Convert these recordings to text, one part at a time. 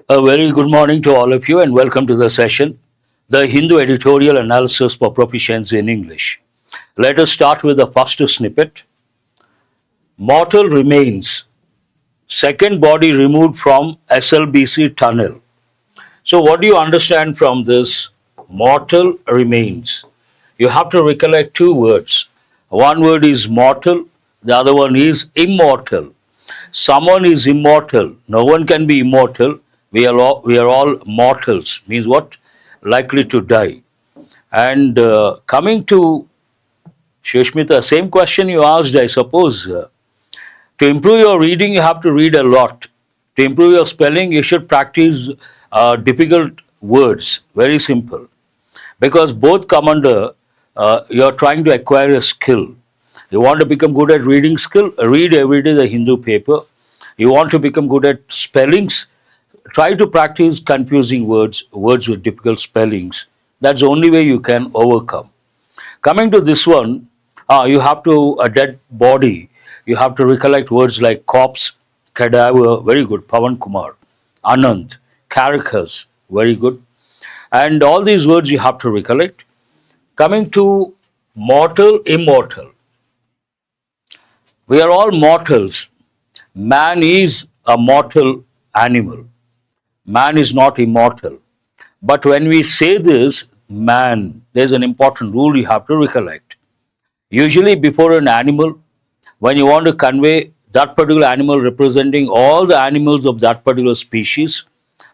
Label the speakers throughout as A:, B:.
A: A very good morning to all of you and welcome to the session, the Hindu editorial analysis for proficiency in English. Let us start with the first snippet. Mortal remains, second body removed from SLBC tunnel. So what do you understand from this? Mortal remains. You have to recollect two words. One word is mortal, the other one is immortal. Someone is immortal. No one can be immortal. We are all mortals. Means what? Likely to die. And coming to Shushmita, same question you asked, I suppose. To improve your reading, you have to read a lot. To improve your spelling, you should practice difficult words. Very simple. Because both come under, you're trying to acquire a skill. You want to become good at reading skill, read every day the Hindu paper. You want to become good at spellings, try to practice confusing words, words with difficult spellings. That's the only way you can overcome. Coming to this one, you have to, a dead body, you have to recollect words like corpse, cadaver, very good, Pavan Kumar, Anand, carcass, very good. And all these words you have to recollect. Coming to mortal, immortal. We are all mortals. Man is a mortal animal. Man is not immortal. But when we say this, man, there's an important rule you have to recollect. Usually, before an animal, when you want to convey that particular animal representing all the animals of that particular species,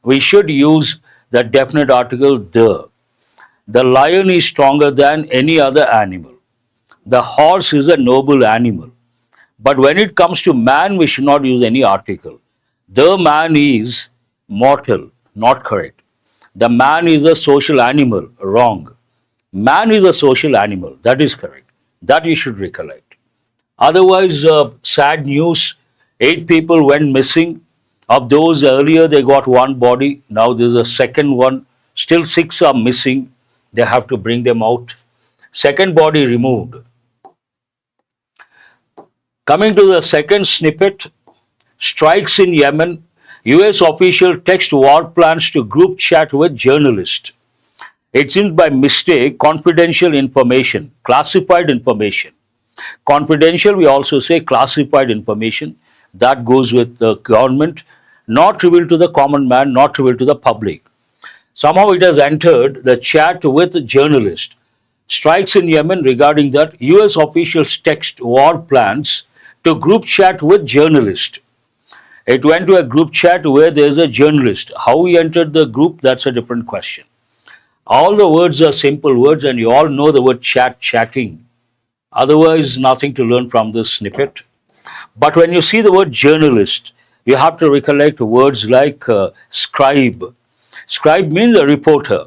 A: we should use the definite article the. The lion is stronger than any other animal. The horse is a noble animal. But when it comes to man, we should not use any article. The man is mortal, not correct. The man is a social animal, wrong. Man is a social animal, that is correct. That you should recollect. Otherwise, sad news, 8 people went missing. Of those earlier, they got one body. Now there's a second one. Still 6 are missing. They have to bring them out. Second body removed. Coming to the second snippet, strikes in Yemen, US official text war plans to group chat with journalist. It seems by mistake confidential information, classified information. Confidential, we also say classified information. That goes with the government, not revealed to the common man, not revealed to the public. Somehow it has entered the chat with a journalist. Strikes in Yemen regarding that US officials text war plans to group chat with journalist. It went to a group chat where there's a journalist. How he entered the group, that's a different question. All the words are simple words and you all know the word chat, chatting. Otherwise, nothing to learn from this snippet. But when you see the word journalist, you have to recollect words like scribe. Scribe means a reporter,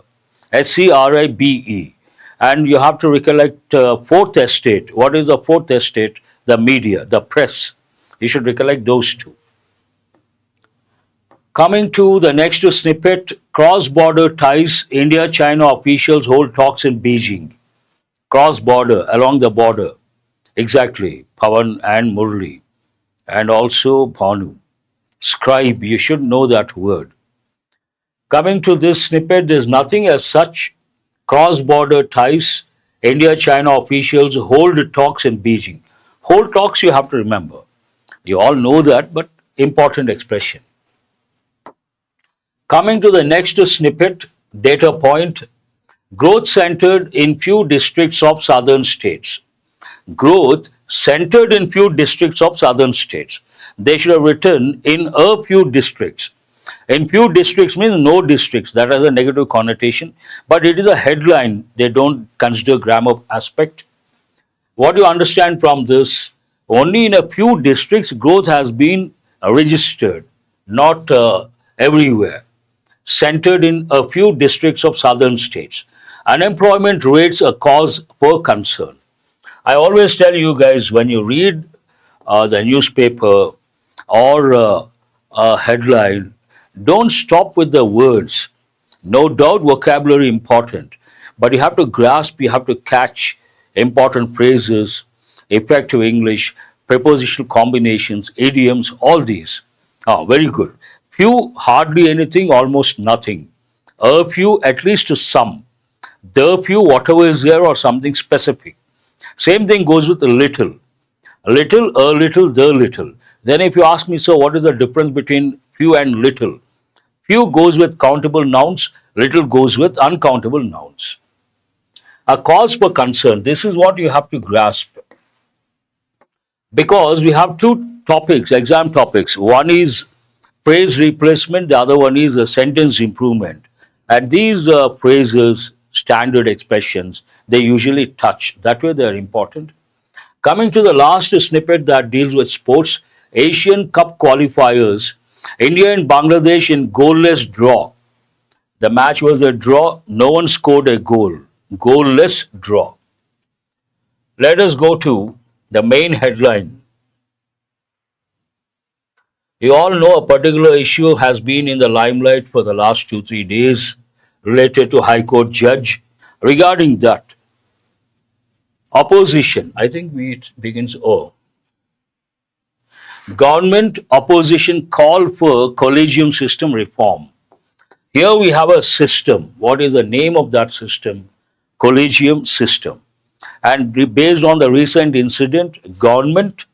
A: SCRIBE. And you have to recollect fourth estate. What is the fourth estate? The media, the press. You should recollect those two. Coming to the next snippet, cross-border ties, India-China officials hold talks in Beijing. Cross-border, along the border. Exactly, Pavan and Murli. And also Bhanu. Scribe, you should know that word. Coming to this snippet, there's nothing as such. Cross-border ties, India-China officials hold talks in Beijing. Hold talks you have to remember. You all know that, but important expression. Coming to the next snippet, data point, growth centered in few districts of southern states. Growth centered in few districts of southern states. They should have written in a few districts. In few districts means no districts. That has a negative connotation. But it is a headline. They don't consider grammar aspect. What do you understand from this? Only in a few districts growth has been registered, not everywhere. Centered in a few districts of southern states. Unemployment rates a cause for concern. I always tell you guys when you read the newspaper or a headline, don't stop with the words. No doubt vocabulary important, but you have to grasp, you have to catch important phrases, effective English, prepositional combinations, idioms, all these. Very good. Few, hardly anything, almost nothing. A few, at least some. The few, whatever is there, or something specific. Same thing goes with little. Little, a little, the little. Then if you ask me, so what is the difference between few and little? Few goes with countable nouns, little goes with uncountable nouns. A cause for concern, this is what you have to grasp. Because we have two topics, exam topics. One is phrase replacement, the other one is a sentence improvement. And these phrases, standard expressions, they usually touch. That way they are important. Coming to the last snippet that deals with sports, Asian Cup qualifiers, India and Bangladesh in goalless draw. The match was a draw, no one scored a goal. Goalless draw. Let us go to the main headline. You all know a particular issue has been in the limelight for the last 2-3 days related to High Court judge. Regarding that, opposition, I think it begins O. Government opposition call for collegium system reform. Here we have a system. What is the name of that system? Collegium system. And based on the recent incident, government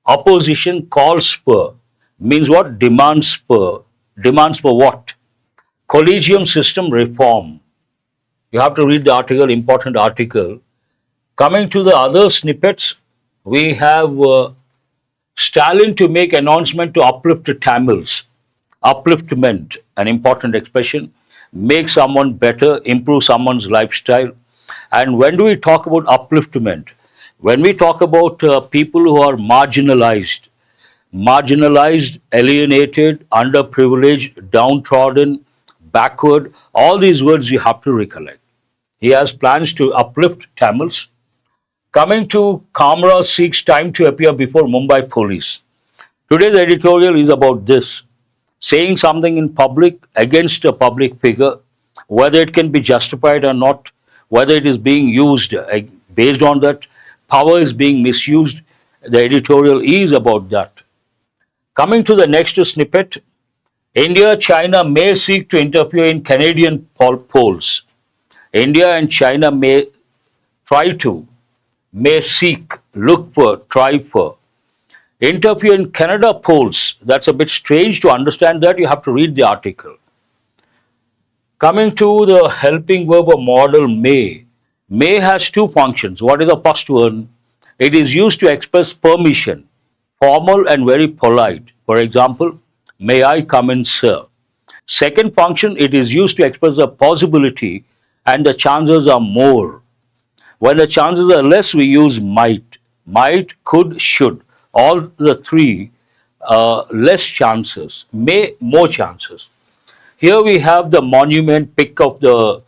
A: opposition calls for means what? Demands for what? Collegium system reform. You have to read the article, important article. Coming to the other snippets, we have Stalin to make announcement to uplift Tamils. Upliftment, an important expression, make someone better, improve someone's lifestyle. And when do we talk about upliftment? When we talk about people who are marginalized, alienated, underprivileged, downtrodden, backward, all these words you have to recollect. He has plans to uplift Tamils. Coming to Kamra seeks time to appear before Mumbai police. Today's editorial is about this. Saying something in public against a public figure, whether it can be justified or not, whether it is being used based on that, power is being misused. The editorial is about that. Coming to the next snippet, India, China may seek to interfere in Canadian polls. India and China may seek, look for, try for. Interfere in Canada polls, that's a bit strange. To understand that, you have to read the article. Coming to the helping verb or model may. May has two functions. What is the first one? It is used to express permission, formal and very polite. For example, may I come in, sir? Second function, it is used to express a possibility and the chances are more. When the chances are less, we use might. Might, could, should. All the three, less chances. May, more chances. Here we have the monument, pic of the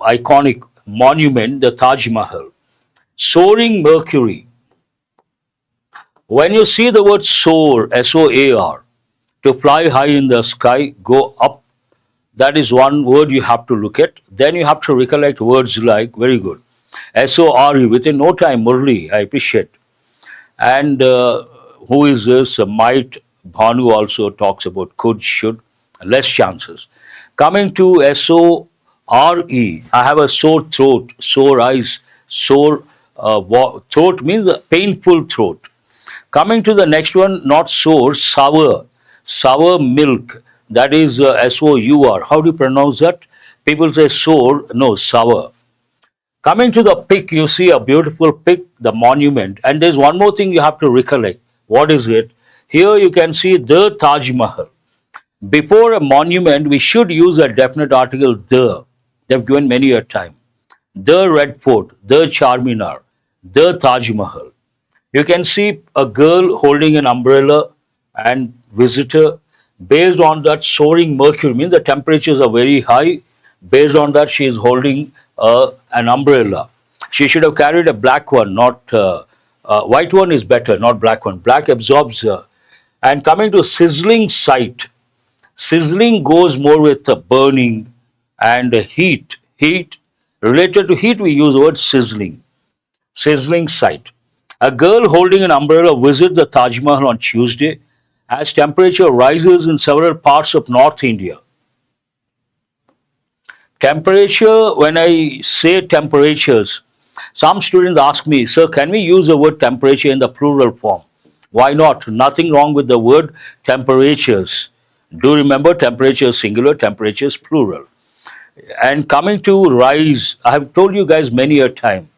A: iconic monument, the Taj Mahal. Soaring Mercury. When you see the word soar, S-O-A-R, to fly high in the sky, go up, that is one word you have to look at. Then you have to recollect words like, very good, S-O-R-E, within no time, Murli, I appreciate. And who is this? Might, Bhanu also talks about could, should, less chances. Coming to S-O-R-E, I have a sore throat, sore eyes, sore throat means a painful throat. Coming to the next one, not sore, sour, sour milk, that is S-O-U-R. How do you pronounce that? People say sour, no, sour. Coming to the pic, you see a beautiful pic, the monument. And there's one more thing you have to recollect. What is it? Here you can see the Taj Mahal. Before a monument, we should use a definite article, the. They've given many a time. The Red Fort, the Charminar, the Taj Mahal. You can see a girl holding an umbrella and visitor. Based on that, soaring mercury means the temperatures are very high. Based on that, she is holding an umbrella. She should have carried a black one, not white one is better, not black one. Black absorbs. And coming to sizzling sight, sizzling goes more with burning and heat. Heat, related to heat, we use the word sizzling. Sizzling sight. A girl holding an umbrella visits the Taj Mahal on Tuesday as temperature rises in several parts of North India. Temperature, when I say temperatures, some students ask me, sir, can we use the word temperature in the plural form? Why not? Nothing wrong with the word temperatures. Do remember temperature is singular, temperature is plural. And coming to rise, I have told you guys many a time.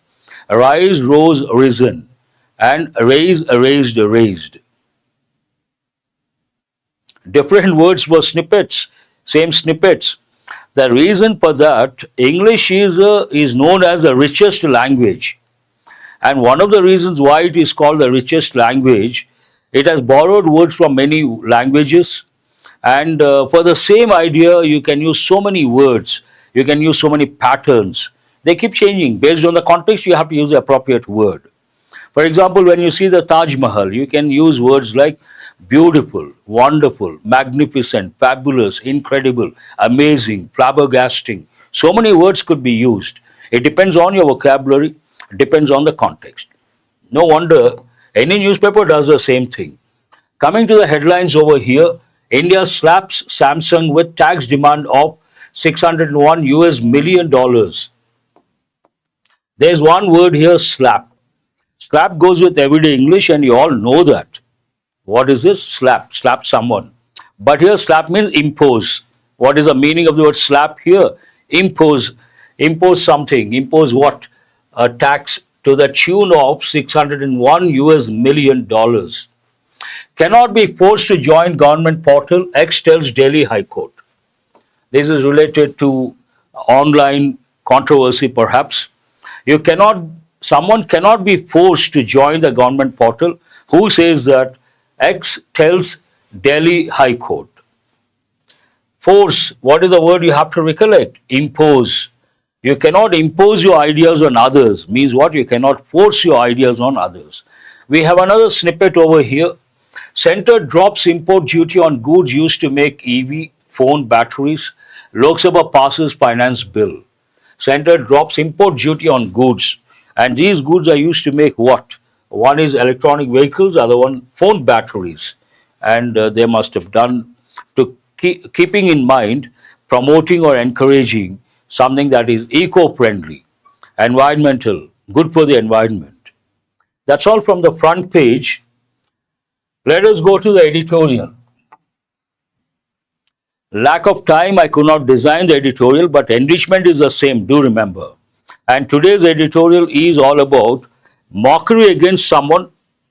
A: Rise, rose, risen, and raise, raised, raised. Different words were snippets, same snippets. The reason for that, English is known as the richest language. And one of the reasons why it is called the richest language, it has borrowed words from many languages. And for the same idea, you can use so many words, you can use so many patterns. They keep changing. Based on the context, you have to use the appropriate word. For example, when you see the Taj Mahal, you can use words like beautiful, wonderful, magnificent, fabulous, incredible, amazing, flabbergasting. So many words could be used. It depends on your vocabulary, depends on the context. No wonder any newspaper does the same thing. Coming to the headlines over here, India slaps Samsung with tax demand of $601 million. There's one word here, slap. Slap goes with everyday English, and you all know that. What is this? Slap. Slap someone. But here, slap means impose. What is the meaning of the word slap here? Impose. Impose something. Impose what? A tax to the tune of $601 million. Cannot be forced to join government portal, X tells Delhi High Court. This is related to online controversy, perhaps. Someone cannot be forced to join the government portal. Who says that? X tells Delhi High Court. Force, what is the word you have to recollect? Impose. You cannot impose your ideas on others. Means what? You cannot force your ideas on others. We have another snippet over here. Centre drops import duty on goods used to make EV phone batteries. Lok Sabha passes finance bill. Centre drops import duty on goods. And these goods are used to make what? One is electronic vehicles, other one phone batteries. And they must have done to keeping in mind promoting or encouraging something that is eco-friendly, environmental, good for the environment. That's all from the front page. Let us go to the editorial. Lack of time, I could not design the editorial, but enrichment is the same, do remember. And today's editorial is all about mockery against someone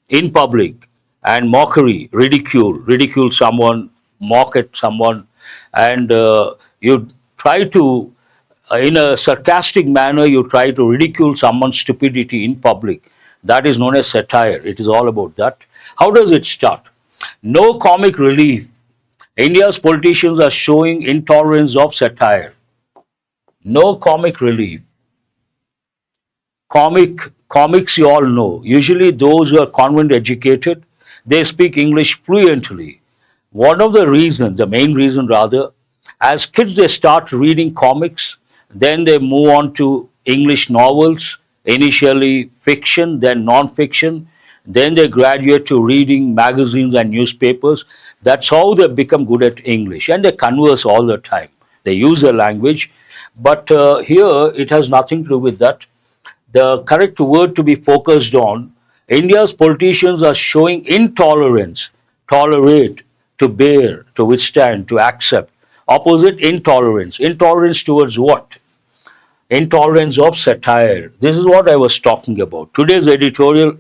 A: in public, and mockery, ridicule someone, mock at someone, and you try to, in a sarcastic manner, you try to ridicule someone's stupidity in public. That is known as satire. It is all about that. How does it start? No comic relief. India's politicians are showing intolerance of satire. No comic relief. Comics you all know. Usually those who are convent educated, they speak English fluently. One of the reasons, the main reason rather, as kids they start reading comics, then they move on to English novels, initially fiction, then non-fiction, then they graduate to reading magazines and newspapers. That's how they become good at English, and they converse all the time. They use the language, but here it has nothing to do with that. The correct word to be focused on, India's politicians are showing intolerance, tolerate, to bear, to withstand, to accept. Opposite, intolerance. Intolerance towards what? Intolerance of satire. This is what I was talking about. Today's editorial,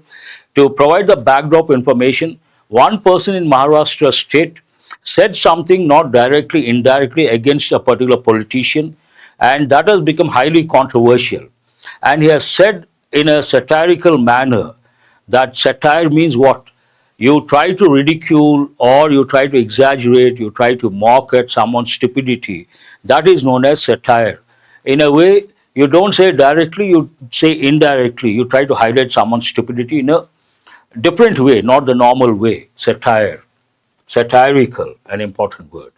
A: to provide the backdrop information, one person in Maharashtra state said something not directly, indirectly against a particular politician, and that has become highly controversial. And he has said in a satirical manner that satire means what? You try to ridicule or you try to exaggerate, you try to mock at someone's stupidity. That is known as satire. In a way, you don't say directly, you say indirectly. You try to highlight someone's stupidity in a different way, not the normal way. Satire. Satirical, an important word.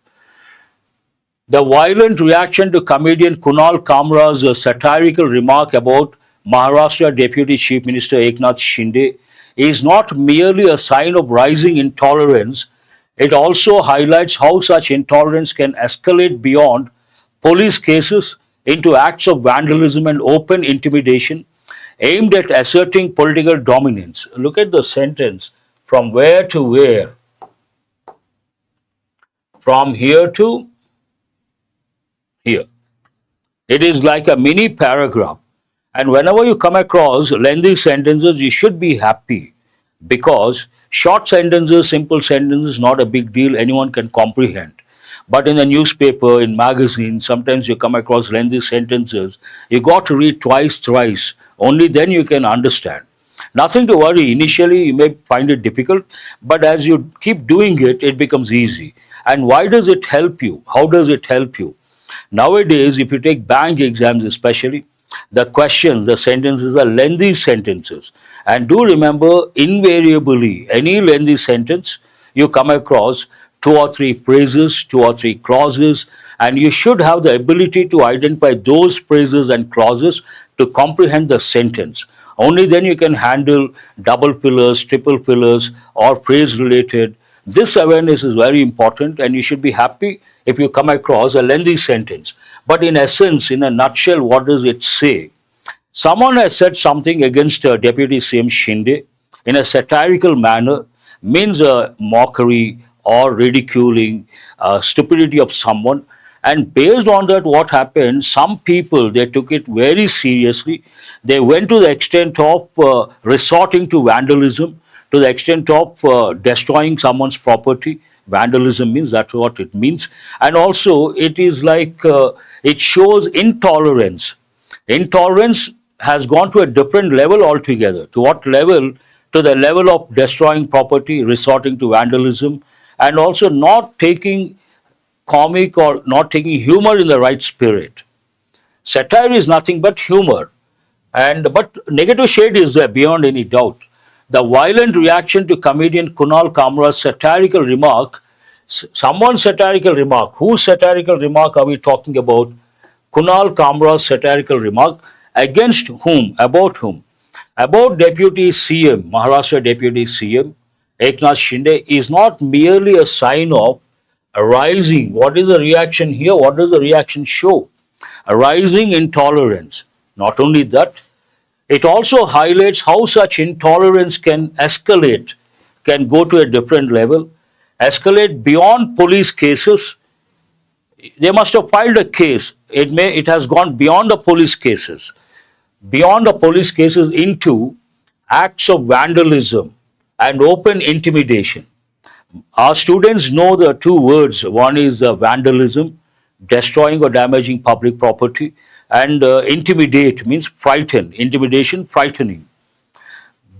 A: The violent reaction to comedian Kunal Kamra's satirical remark about Maharashtra Deputy Chief Minister Eknath Shinde is not merely a sign of rising intolerance, It also highlights how such intolerance can escalate beyond police cases into acts of vandalism and open intimidation aimed at asserting political dominance. Look at the sentence, from where to where, from here to here. It is like a mini paragraph. And whenever you come across lengthy sentences, you should be happy because short sentences, simple sentences, not a big deal, anyone can comprehend. But in the newspaper, in magazines, sometimes you come across lengthy sentences. You got to read twice, thrice. Only then you can understand. Nothing to worry. Initially, you may find it difficult, but as you keep doing it, it becomes easy. And why does it help you? How does it help you? Nowadays, if you take bank exams especially, the questions, the sentences are lengthy sentences. And do remember, invariably, any lengthy sentence, you come across two or three phrases, two or three clauses, and you should have the ability to identify those phrases and clauses to comprehend the sentence. Only then you can handle double fillers, triple fillers, or phrase related. This awareness is very important, and you should be happy if you come across a lengthy sentence. But in essence, in a nutshell, what does it say? Someone has said something against Deputy CM Shinde in a satirical manner, means a mockery or ridiculing stupidity of someone. And based on that, what happened? Some people, they took it very seriously. They went to the extent of resorting to vandalism, to the extent of destroying someone's property. Vandalism means that's what it means. And also, it is like it shows intolerance. Intolerance has gone to a different level altogether. To what level? To the level of destroying property, resorting to vandalism, and also not taking comic or not taking humor in the right spirit. Satire is nothing but humor, and but negative shade is there beyond any doubt. The violent reaction to comedian Kunal Kamra's satirical remark, someone's satirical remark. Whose satirical remark are we talking about? Kunal Kamra's satirical remark against whom? About whom? About Deputy CM, Maharashtra Deputy CM, Eknath Shinde, is not merely a sign of a rising. What is the reaction here? What does the reaction show? A rising intolerance. Not only that, it also highlights how such intolerance can escalate, can go to a different level, escalate beyond police cases. They must have filed a case. It has gone beyond the police cases, into acts of vandalism and open intimidation. Our students know the two words. One is vandalism, destroying or damaging public property, and intimidate means frighten, intimidation, frightening.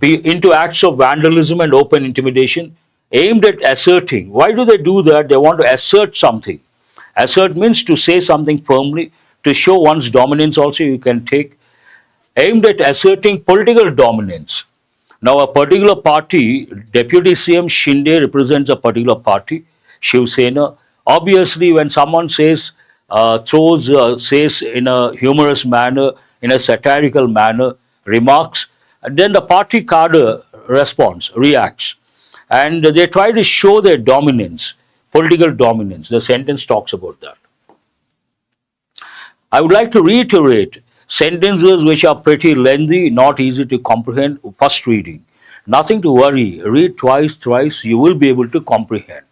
A: Into acts of vandalism and open intimidation aimed at asserting. Why do they do that? They want to assert something. Assert means to say something firmly, to show one's dominance also you can take, aimed at asserting political dominance. Now, a particular party, Deputy CM Shinde represents a particular party, Shiv Sena. Obviously, when someone says, says in a humorous manner, in a satirical manner, remarks, then the party cadre responds, reacts, and they try to show their dominance, political dominance. The sentence talks about that. I would like to reiterate sentences which are pretty lengthy, not easy to comprehend, first reading. Nothing to worry. Read twice, thrice, you will be able to comprehend.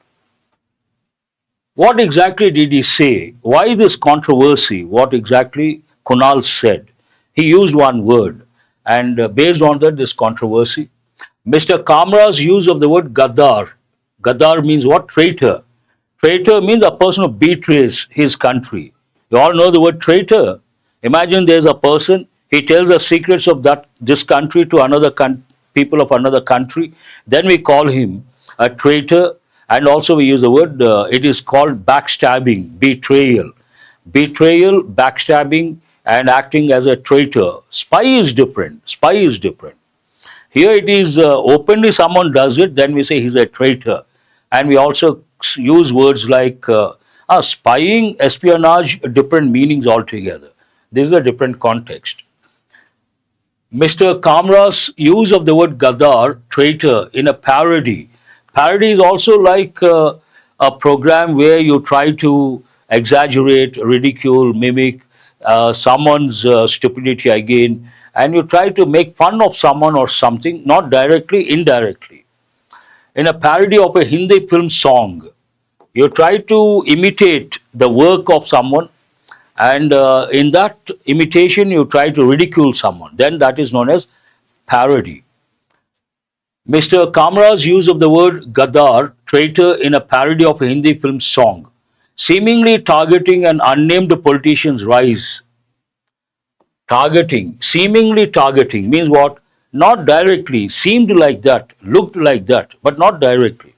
A: What exactly did he say? Why this controversy? What exactly Kunal said? He used one word, and based on that, this controversy. Mr. Kamra's use of the word Gaddar. Gaddar means what? Traitor. Traitor means a person who betrays his country. You all know the word traitor. Imagine there's a person, he tells the secrets of this country to another people of another country. Then we call him a traitor, and also we use the word, it is called backstabbing, betrayal. Betrayal, backstabbing, and acting as a traitor. Spy is different. Spy is different. Here it is openly someone does it, then we say he's a traitor. And we also use words like spying, espionage, different meanings altogether. This is a different context. Mr. Kamra's use of the word Gaddar, traitor, in a parody, Parody is also like a program where you try to exaggerate, ridicule, mimic someone's stupidity again, and you try to make fun of someone or something, not directly, indirectly. In a parody of a Hindi film song, you try to imitate the work of someone, and in that imitation, you try to ridicule someone. Then that is known as parody. Mr. Kamra's use of the word Gadar, traitor, in a parody of a Hindi film song, seemingly targeting an unnamed politician's rise. Targeting, seemingly targeting means what? Not directly, seemed like that, looked like that, but not directly.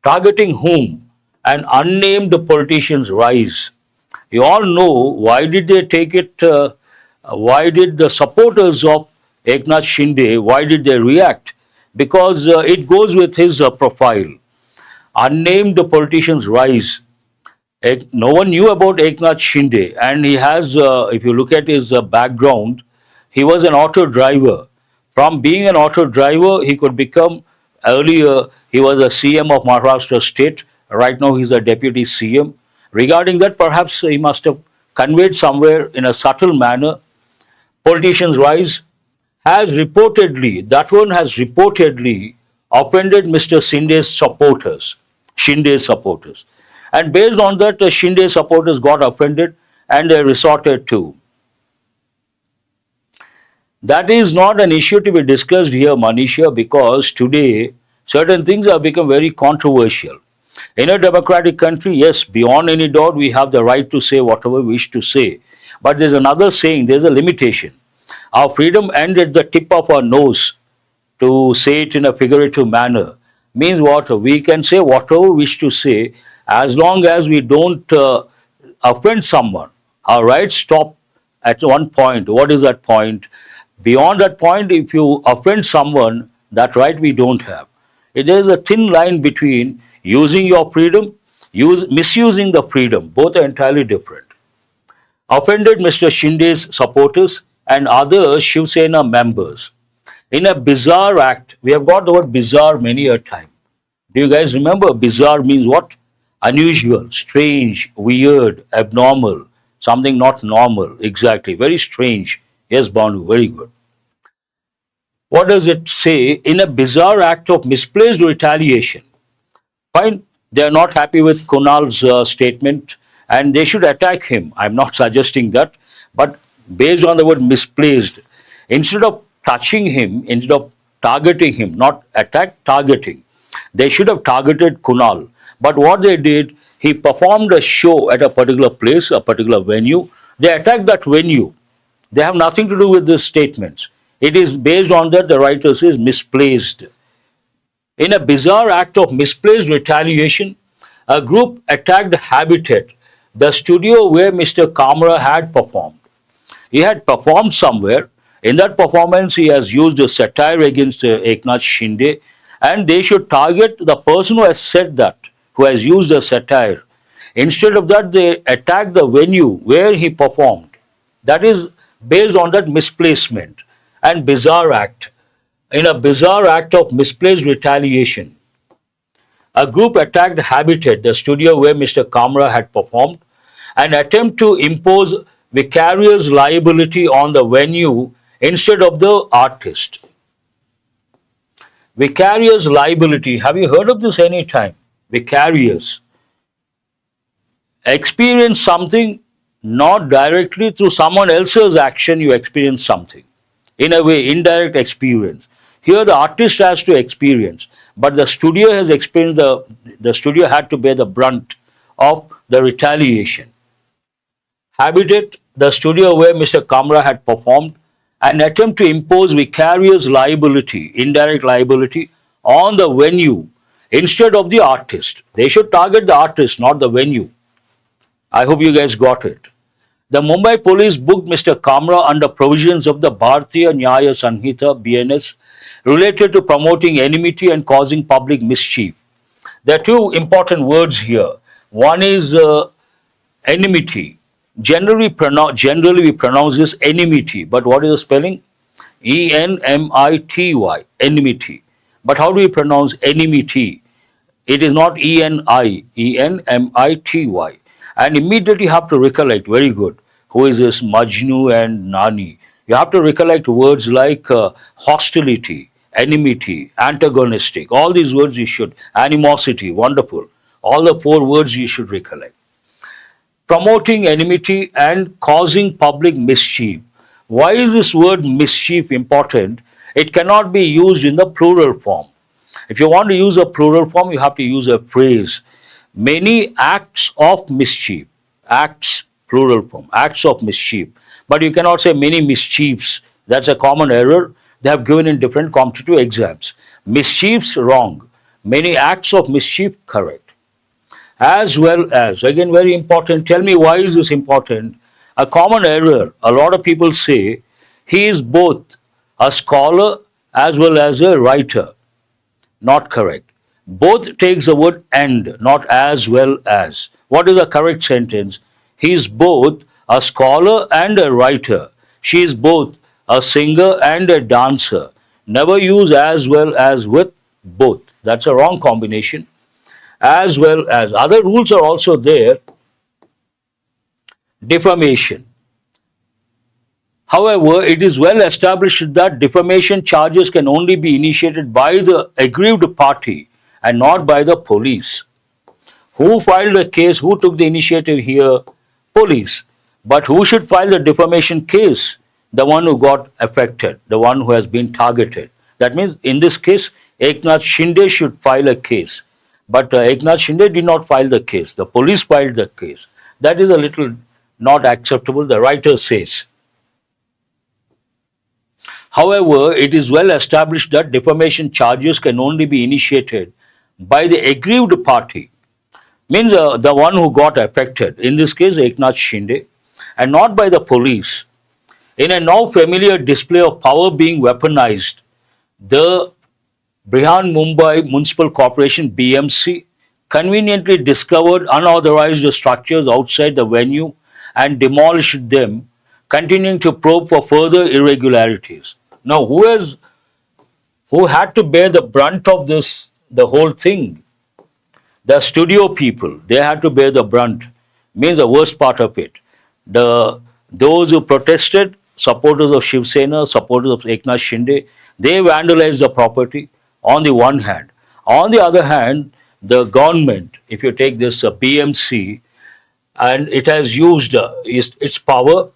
A: Targeting whom? An unnamed politician's rise. You all know why did they take it, why did the supporters of Eknath Shinde, why did they react? Because it goes with his profile. Unnamed politician's rise. No one knew about Eknath Shinde, and he has, if you look at his background, he was an auto driver. From being an auto driver, he could become, earlier, he was a CM of Maharashtra state. Right now, he's a deputy CM. Regarding that, perhaps he must have conveyed somewhere in a subtle manner. Politician's rise has reportedly, that one has reportedly offended Mr. Shinde's supporters. And based on that, the Shinde supporters got offended and they resorted to. That is not an issue to be discussed here, Manisha, because today certain things have become very controversial. In a democratic country, yes, beyond any doubt, we have the right to say whatever we wish to say. But there's another saying, there's a limitation. Our freedom ends at the tip of our nose, to say it in a figurative manner. Means what? We can say whatever we wish to say as long as we don't offend someone. Our rights stop at one point. What is that point? Beyond that point, if you offend someone, that right we don't have. There is a thin line between using your freedom, misusing the freedom. Both are entirely different. Offended Mr. Shinde's supporters and other Shiv Sena members. In a bizarre act, we have got the word bizarre many a time. Do you guys remember? Bizarre means what? Unusual, strange, weird, abnormal, something not normal. Exactly, very strange. Yes, Banu, very good. What does it say? In a bizarre act of misplaced retaliation. Fine, they are not happy with Kunal's statement and they should attack him. I'm not suggesting that, but based on the word misplaced, instead of touching him, instead of targeting him, not attack, targeting, they should have targeted Kunal. But what they did, he performed a show at a particular place, a particular venue. They attacked that venue. They have nothing to do with these statements. It is based on that the writer says misplaced. In a bizarre act of misplaced retaliation, a group attacked Habitat, the studio where Mr. Kamra had performed. He had performed somewhere. In that performance, he has used a satire against Eknath Shinde, and they should target the person who has said that, who has used a satire. Instead of that, they attacked the venue where he performed. That is based on that misplacement and bizarre act. In a bizarre act of misplaced retaliation, a group attacked Habitat, the studio where Mr. Kamra had performed, and attempt to impose vicarious liability on the venue instead of the artist. Vicarious liability, have you heard of this any time? Vicarious. Experience something not directly through someone else's action, you experience something. In a way, indirect experience. Here the artist has to experience, but the studio has experienced, the studio had to bear the brunt of the retaliation. Habitat, the studio where Mr. Kamra had performed, an attempt to impose vicarious liability, indirect liability, on the venue instead of the artist. They should target the artist, not the venue. I hope you guys got it. The Mumbai police booked Mr. Kamra under provisions of the Bharatiya Nyaya Sanhita (BNS) related to promoting enmity and causing public mischief. There are two important words here. One is enmity. Generally we pronounce this enmity, but what is the spelling? E-N-M-I-T-Y, enmity. But how do we pronounce enmity? It is not E-N-I, E-N-M-I-T-Y. And immediately you have to recollect, very good, who is this Majnu and Nani. You have to recollect words like hostility, enmity, antagonistic. All these words you should, animosity, wonderful. All the four words you should recollect. Promoting enmity and causing public mischief. Why is this word mischief important? It cannot be used in the plural form. If you want to use a plural form, you have to use a phrase. Many acts of mischief. Acts, plural form. Acts of mischief. But you cannot say many mischiefs. That's a common error. They have given in different competitive exams. Mischiefs, wrong. Many acts of mischief, correct. As well as, again very important, tell me why is this important? A common error, a lot of people say, he is both a scholar as well as a writer. Not correct. Both takes the word and, not as well as. What is the correct sentence? He is both a scholar and a writer. She is both a singer and a dancer. Never use as well as with both. That's a wrong combination. As well as. Other rules are also there. Defamation. However, it is well established that defamation charges can only be initiated by the aggrieved party and not by the police. Who filed the case? Who took the initiative here? Police. But who should file the defamation case? The one who got affected, the one who has been targeted. That means in this case, 𝐾𝐽𝐻 Shinde should file a case. But 𝐾𝐽𝐻 Shinde did not file the case. The police filed the case. That is a little not acceptable, the writer says. However, it is well established that defamation charges can only be initiated by the aggrieved party, means the one who got affected, in this case 𝐾𝐽𝐻 Shinde, and not by the police. In a now familiar display of power being weaponized, the Brihan Mumbai Municipal Corporation BMC conveniently discovered unauthorized structures outside the venue and demolished them, continuing to probe for further irregularities. Now, who had to bear the brunt of this, the whole thing? The studio people, they had to bear the brunt, means the worst part of it. Those who protested, supporters of Shiv Sena, supporters of 𝐾𝐽𝐻 Shinde, they vandalized the property on the one hand. On the other hand, the government, if you take this BMC, and it has used its power,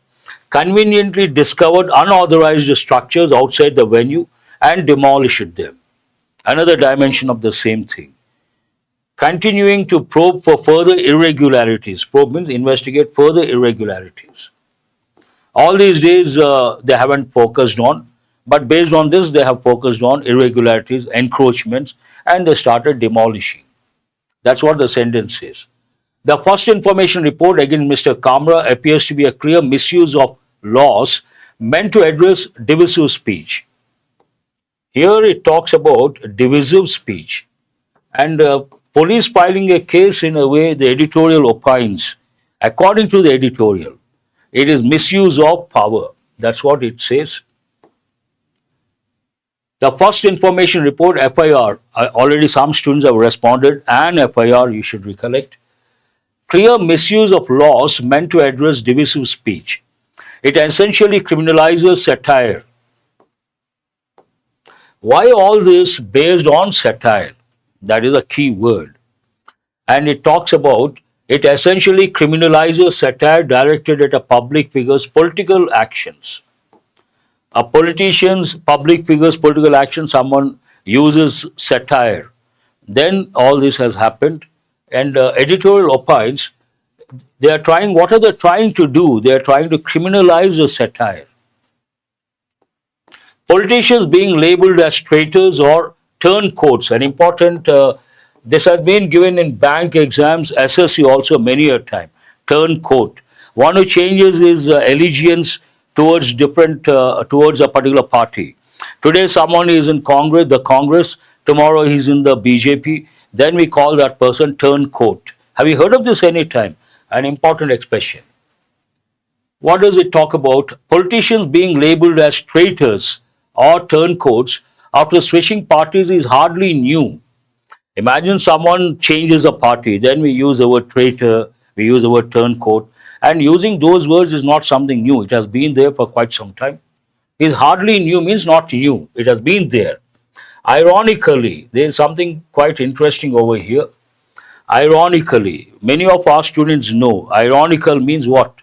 A: conveniently discovered unauthorized structures outside the venue and demolished them. Another dimension of the same thing. Continuing to probe for further irregularities. Probe means investigate further irregularities. All these days they haven't focused on, but based on this they have focused on irregularities, encroachments, and they started demolishing. That's what the sentence says. The first information report against Mr. Kamra appears to be a clear misuse of laws meant to address divisive speech. Here it talks about divisive speech, and police filing a case in a way the editorial opines. According to the editorial, it is misuse of power. That's what it says. The first information report, FIR, already some students have responded, and FIR you should recollect. Clear misuse of laws meant to address divisive speech. It essentially criminalizes satire. Why all this based on satire? That is a key word. And it talks about it essentially criminalizes satire directed at a public figure's political actions. A politician's public figure's political action, someone uses satire. Then all this has happened. And editorial opines, they are trying, what are they trying to do? They are trying to criminalize the satire. Politicians being labeled as traitors or turncoats, an important, this has been given in bank exams, SSC also many a time, turncoat. One who changes his allegiance towards towards a particular party. Today someone is in Congress, the Congress, tomorrow he's in the BJP, then we call that person turncoat. Have you heard of this any time? An important expression. What does it talk about? Politicians being labeled as traitors or turncoats after switching parties is hardly new. Imagine someone changes a party, then we use the word traitor, we use the word turncoat, and using those words is not something new. It has been there for quite some time. Is hardly new means not new. It has been there. Ironically, there is something quite interesting over here. Ironically, many of our students know ironical means what?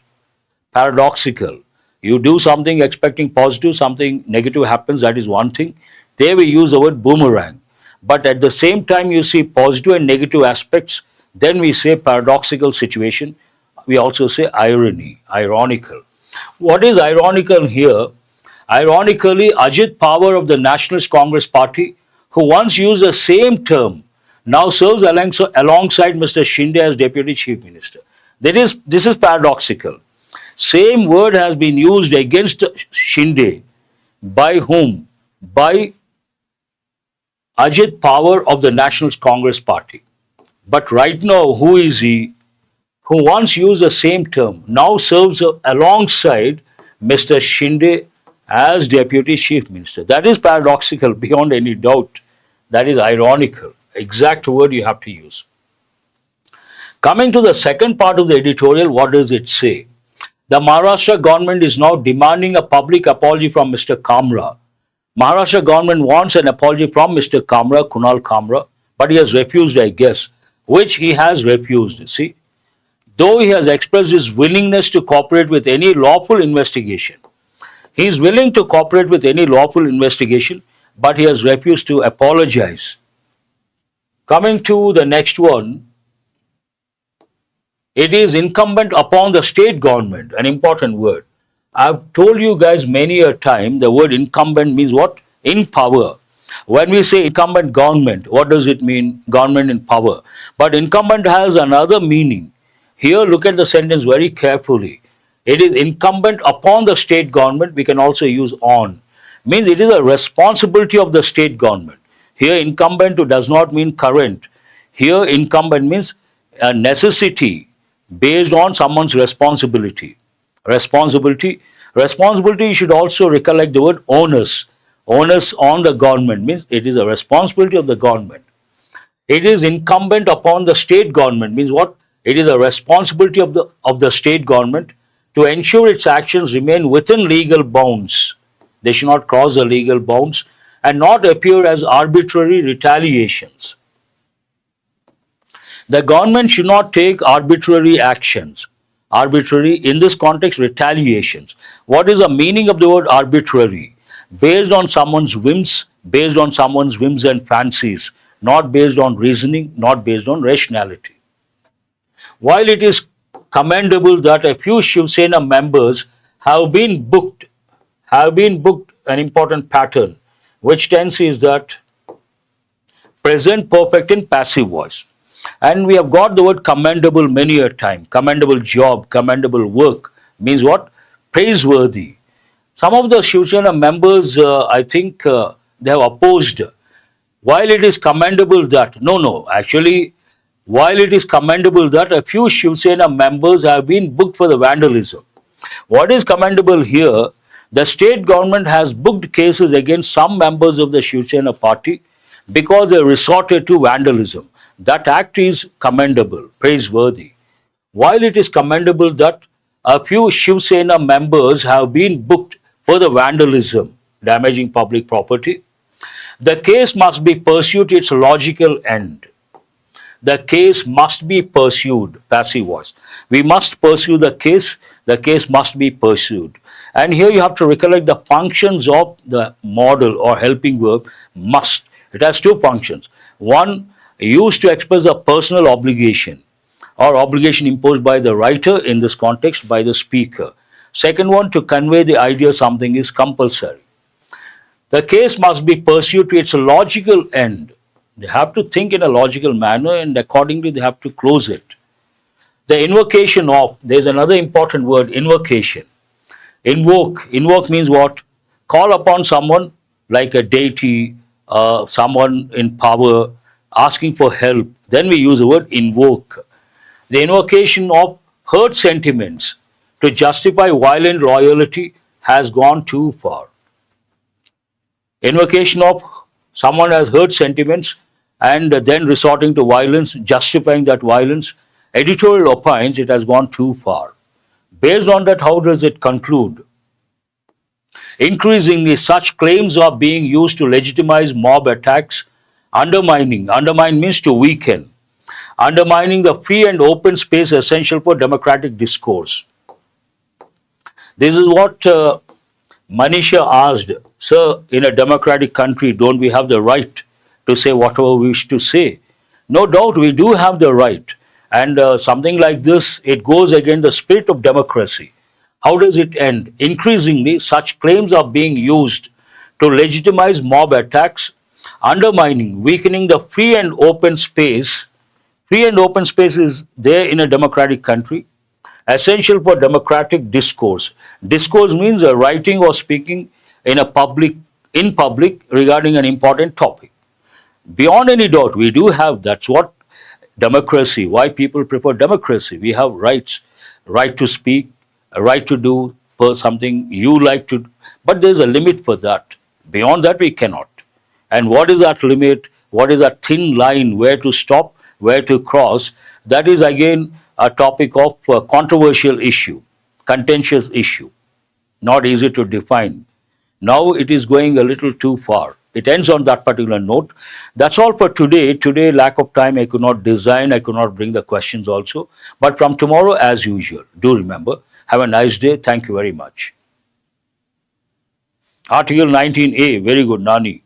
A: Paradoxical. You do something expecting positive, something negative happens, that is one thing. There we use the word boomerang. But at the same time, you see positive and negative aspects, then we say paradoxical situation. We also say irony, ironical. What is ironical here? Ironically, Ajit Pawar of the Nationalist Congress Party, who once used the same term, now serves alongside Mr. Shinde as Deputy Chief Minister. This is paradoxical. Same word has been used against Shinde. By whom? By Ajit Pawar of the Nationalist Congress Party. But right now, who is he? Who once used the same term, now serves alongside Mr. Shinde as Deputy Chief Minister. That is paradoxical beyond any doubt. That is ironical. Exact word you have to use. Coming to the second part of the editorial, what does it say? The Maharashtra government is now demanding a public apology from Mr. Kamra. Maharashtra government wants an apology from Mr. Kamra, Kunal Kamra, but he has refused, I guess, which he has refused, see. Though he has expressed his willingness to cooperate with any lawful investigation. He is willing to cooperate with any lawful investigation, but he has refused to apologize. Coming to the next one, it is incumbent upon the state government, an important word. I've told you guys many a time, the word incumbent means what? In power. When we say incumbent government, what does it mean? Government in power. But incumbent has another meaning. Here, look at the sentence very carefully. It is incumbent upon the state government. We can also use on. Means it is a responsibility of the state government. Here, incumbent does not mean current. Here, incumbent means a necessity based on someone's responsibility. Responsibility. Responsibility, you should also recollect the word onus. Onus on the government means it is a responsibility of the government. It is incumbent upon the state government means what? It is a responsibility of the state government to ensure its actions remain within legal bounds. They should not cross the legal bounds and not appear as arbitrary retaliations. The government should not take arbitrary actions. Arbitrary, in this context, retaliations. What is the meaning of the word arbitrary? Based on someone's whims, based on someone's whims and fancies, not based on reasoning, not based on rationality. While it is commendable that a few Shiv Sena members have been booked, an important pattern, which tense is that present perfect in passive voice. And we have got the word commendable many a time. Commendable job, commendable work means what? Praiseworthy. Some of the Shiv Sena members, I think they have opposed. While it is commendable that, actually, while it is commendable that a few Shiv Sena members have been booked for the vandalism. What is commendable here? The state government has booked cases against some members of the Shiv Sena party because they resorted to vandalism. That act is commendable, praiseworthy. While it is commendable that a few Shiv Sena members have been booked for the vandalism, damaging public property, the case must be pursued to its logical end. The case must be pursued, passive voice. We must pursue the case must be pursued. And here you have to recollect the functions of the model or helping verb must. It has two functions. One, used to express a personal obligation or obligation imposed by the writer, in this context by the speaker. Second one, to convey the idea something is compulsory. The case must be pursued to its logical end. They have to think in a logical manner and accordingly they have to close it. The invocation of, there is another important word, invocation. Invoke means what? Call upon someone like a deity, someone in power, asking for help. Then we use the word invoke. The invocation of hurt sentiments to justify violent loyalty has gone too far. Invocation of someone has hurt sentiments and then resorting to violence, justifying that violence. Editorial opines it has gone too far. Based on that, how does it conclude? Increasingly, such claims are being used to legitimize mob attacks, undermine means to weaken, undermining the free and open space essential for democratic discourse. This is what Manisha asked, sir, in a democratic country, don't we have the right to say whatever we wish to say? No doubt we do have the right. And something like this, it goes against the spirit of democracy. How does it end? Increasingly, such claims are being used to legitimize mob attacks, undermining, weakening the free and open space. Free and open space is there in a democratic country, essential for democratic discourse. Discourse means a writing or speaking in public regarding an important topic. Beyond any doubt, we do have, that's what democracy, why people prefer democracy. We have rights, right to speak, a right to do something you like to, but there's a limit for that. Beyond that, we cannot. And what is that limit? What is that thin line? Where to stop? Where to cross? That is again a topic of controversial issue, contentious issue, not easy to define. Now it is going a little too far. It ends on that particular note. That's all for today. Today, lack of time, I could not design, I could not bring the questions also. But from tomorrow, as usual, do remember, have a nice day. Thank you very much. Article 19A, very good, Nani.